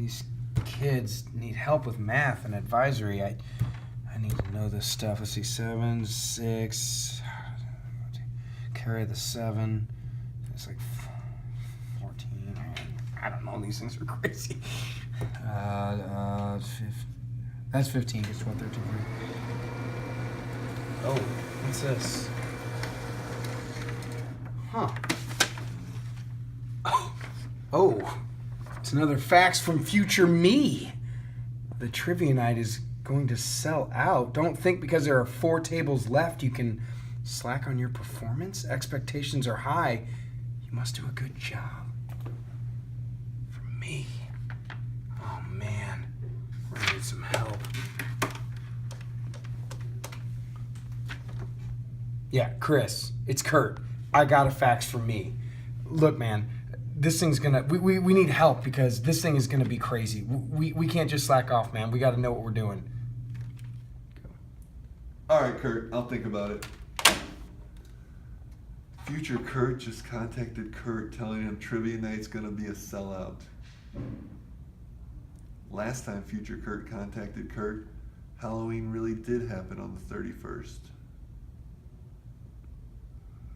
These kids need help with math and advisory. I need to know this stuff. Let's see, 7, 6, carry the 7. It's like 14. I don't know. These things are crazy. That's 15. It's 12, 13, 14. Oh, what's this? Huh. Oh, it's another fax from future me. The trivia night is going to sell out. Don't think because there are 4 tables left you can slack on your performance. Expectations are high. You must do a good job. For me. Oh man, we're gonna need some help. Yeah, Chris, it's Kurt. I got a fax from me. Look, man, this thing's gonna, we need help because this thing is gonna be crazy. We can't just slack off, man. We gotta know what we're doing. All right, Kurt, I'll think about it. Future Kurt just contacted Kurt telling him trivia night's gonna be a sellout. Last time Future Kurt contacted Kurt, Halloween really did happen on the 31st.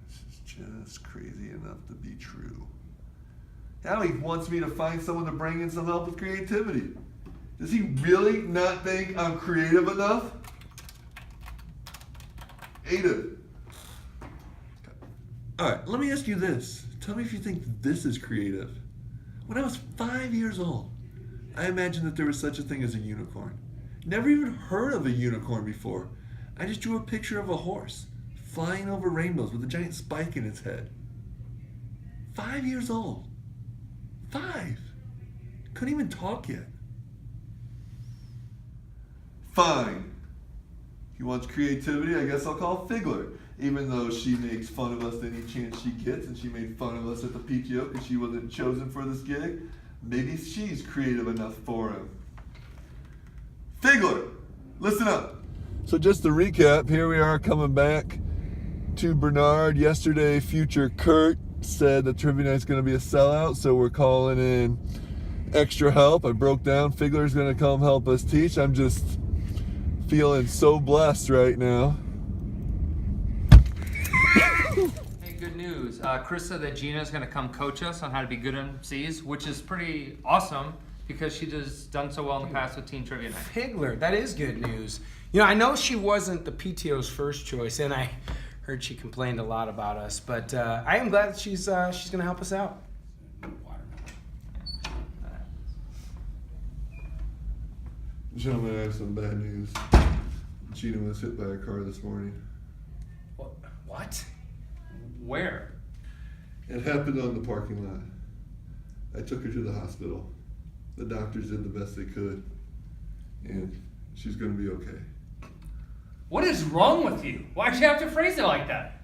This is just crazy enough to be true. Now he wants me to find someone to bring in some help with creativity. Does he really not think I'm creative enough? Ada. All right, let me ask you this. Tell me if you think this is creative. When I was 5 years old, I imagined that there was such a thing as a unicorn. Never even heard of a unicorn before. I just drew a picture of a horse flying over rainbows with a giant spike in its head. 5 years old. 5. Couldn't even talk yet. Fine. He wants creativity, I guess I'll call Figler. Even though she makes fun of us any chance she gets, and she made fun of us at the PTO because she wasn't chosen for this gig, maybe she's creative enough for him. Figler, listen up. So just to recap, here we are coming back to Bernard. Yesterday, future Kurt said that Trivia Night's going to be a sellout, so we're calling in extra help. I broke down. Figler's going to come help us teach. I'm just feeling so blessed right now. Hey, good news. Chris said that Gina's going to come coach us on how to be good MCs, which is pretty awesome because she just done so well in the past with Teen Trivia Night. Figler, that is good news. You know, I know she wasn't the PTO's first choice, and I heard she complained a lot about us, but I am glad that she's going to help us out. Gentlemen, I have some bad news. Gina was hit by a car this morning. What? Where? It happened on the parking lot. I took her to the hospital. The doctors did the best they could, and she's going to be okay. What is wrong with you? Why'd you have to phrase it like that?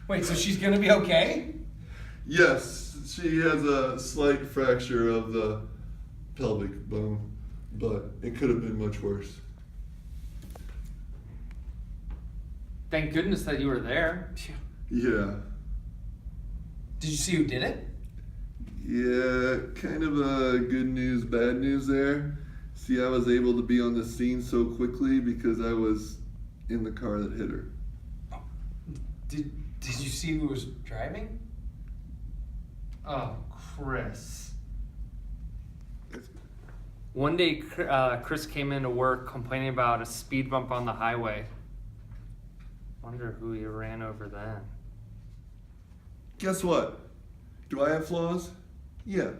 Wait, so she's going to be okay? Yes, she has a slight fracture of the pelvic bone, but it could have been much worse. Thank goodness that you were there. Yeah. Did you see who did it? Yeah, kind of a good news, bad news there. See, I was able to be on the scene so quickly because I was in the car that hit her. Did you see who was driving? Oh, Chris. One day, Chris came into work complaining about a speed bump on the highway. Wonder who he ran over then. Guess what? Do I have flaws? Yeah,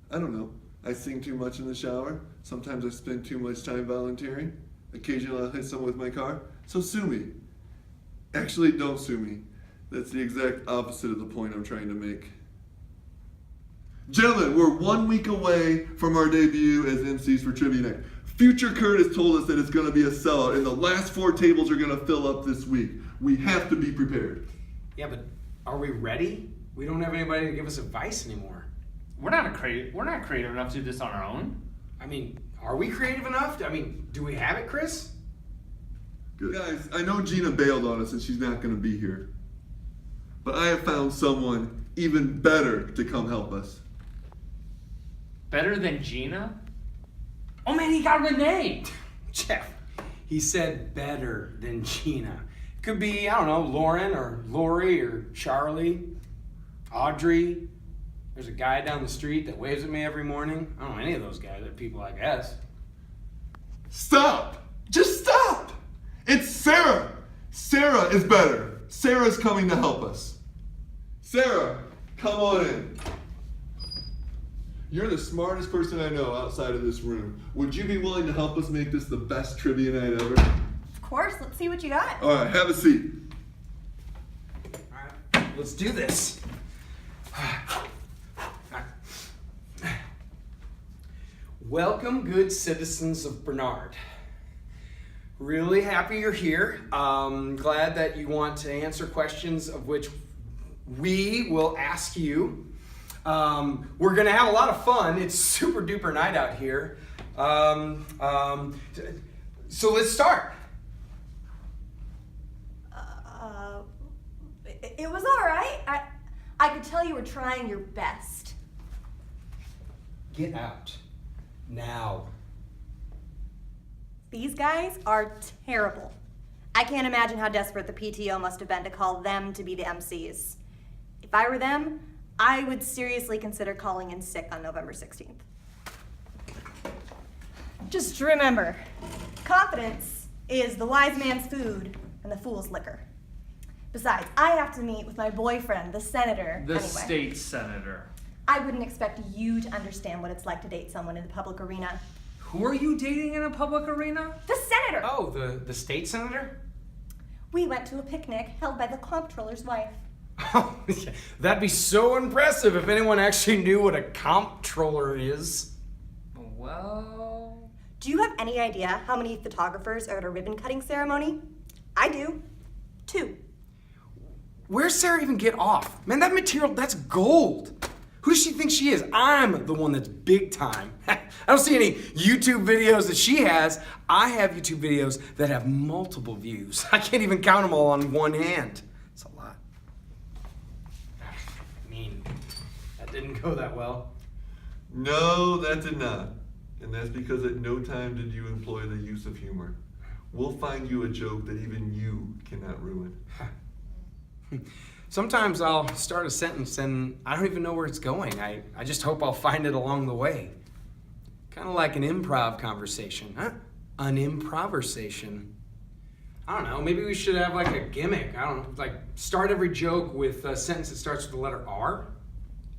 I don't know. I sing too much in the shower. Sometimes I spend too much time volunteering. Occasionally I'll hit someone with my car. So sue me. Actually, don't sue me. That's the exact opposite of the point I'm trying to make. Gentlemen, we're 1 week away from our debut as MCs for Trivia Night. Future Kurt has told us that it's going to be a sellout, and the last 4 tables are going to fill up this week. We have to be prepared. Yeah, but are we ready? We don't have anybody to give us advice anymore. We're not creative enough to do this on our own. I mean, are we creative enough? I mean, do we have it, Chris? Good. Guys, I know Gina bailed on us and she's not going to be here. But I have found someone even better to come help us. Better than Gina? Oh man, he got Renee. Jeff, he said better than Gina. Could be, I don't know, Lauren or Lori or Charlie, Audrey. There's a guy down the street that waves at me every morning. I don't know any of those guys. They're people, I guess. Stop! Just stop! It's Sarah! Sarah is better. Sarah's coming to help us. Sarah, come on in. You're the smartest person I know outside of this room. Would you be willing to help us make this the best trivia night ever? Of course, let's see what you got. All right, have a seat. All right, let's do this. Welcome, good citizens of Bernard. Really happy you're here. Glad that you want to answer questions of which we will ask you. We're gonna have a lot of fun. It's super duper night out here. So let's start. It was all right. I could tell you were trying your best. Get out. Now. These guys are terrible. I can't imagine how desperate the PTO must have been to call them to be the MCs. If I were them, I would seriously consider calling in sick on November 16th. Just remember, confidence is the wise man's food and the fool's liquor. Besides, I have to meet with my boyfriend, the senator, The anyway. state senator. I wouldn't expect you to understand what it's like to date someone in the public arena. Who are you dating in a public arena? The senator! Oh, the state senator? We went to a picnic held by the comptroller's wife. Oh, yeah. That'd be so impressive if anyone actually knew what a comptroller is. Well... Do you have any idea how many photographers are at a ribbon cutting ceremony? I do. 2. Where's Sarah even get off? Man, that material, that's gold. Who does she think she is? I'm the one that's big time. I don't see any YouTube videos that she has. I have YouTube videos that have multiple views. I can't even count them all on one hand. It's a lot. I mean, that didn't go that well. No, that did not. And that's because at no time did you employ the use of humor. We'll find you a joke that even you cannot ruin. Sometimes I'll start a sentence and I don't even know where it's going. I just hope I'll find it along the way. Kind of like an improv conversation, huh? An improvisation. I don't know, maybe we should have like a gimmick. I don't know, like start every joke with a sentence that starts with the letter R.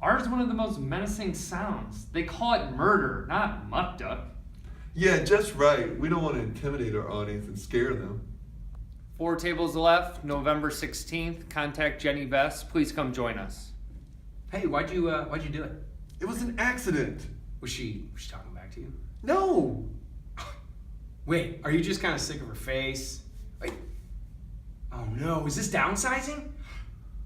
R is one of the most menacing sounds. They call it murder, not muck duck. Yeah, just right. We don't want to intimidate our audience and scare them. 4 tables left, November 16th. Contact Jenny Vest. Please come join us. Hey, why'd you do it? It was an accident. Was she talking back to you? No. Wait, are you just kind of sick of her face? Wait. Oh no, is this downsizing?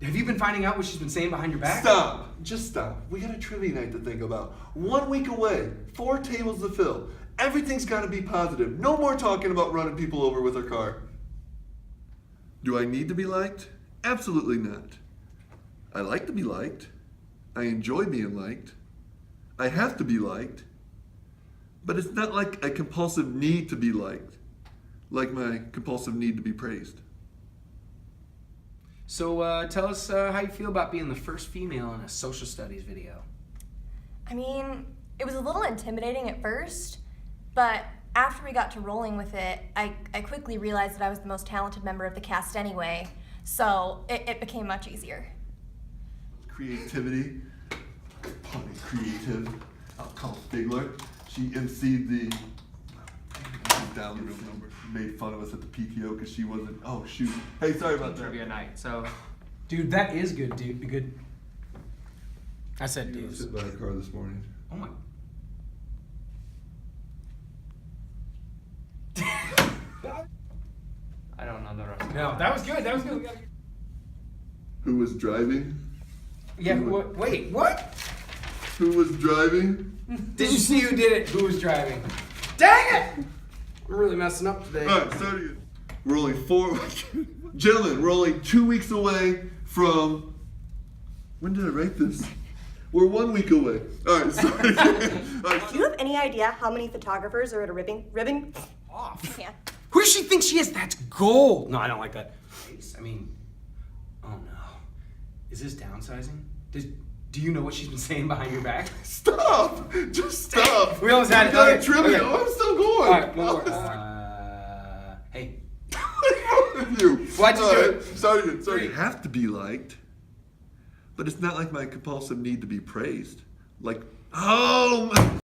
Have you been finding out what she's been saying behind your back? Stop. Just stop. We got a trivia night to think about. 1 week away. 4 tables to fill. Everything's got to be positive. No more talking about running people over with our car. Do I need to be liked? Absolutely not. I like to be liked. I enjoy being liked. I have to be liked. But it's not like a compulsive need to be liked, like my compulsive need to be praised. So tell us how you feel about being the first female in a social studies video. I mean, it was a little intimidating at first, but after we got to rolling with it, I quickly realized that I was the most talented member of the cast anyway, so it became much easier. Creativity. Punny creative. I'll call Figler. She emceed the down the room number. Made fun of us at the PTO because she wasn't. Oh shoot! Hey, sorry about that. Trivia night. So, Dude, that is good, dude. Good. I said You were dude. sitting by a car this morning. Oh my. I don't know the rest. No, that was good. That was good. Who was driving? Yeah. Wait. What? Who was driving? Did you see who did it? Who was driving? Dang it! I'm really messing up today. All right, start again. We're only 4. Gentlemen, we're only 2 weeks away from. When did I write this? We're 1 week away. All right, start again. All right. Do you have any any idea how many photographers are at a ribbon? Off. Yeah. Who does she think she is? That's gold. No, I don't like that face. I mean, oh no. Is this downsizing? Do you know what she's been saying behind your back? Stop! Just stop. We almost had it. We got Okay, trivia. okay. Oh, I'm still going. All right, one more. Hey. What's wrong with you? Why'd you do it? Start again. You have to be liked, but it's not like my compulsive need to be praised. Like, oh my.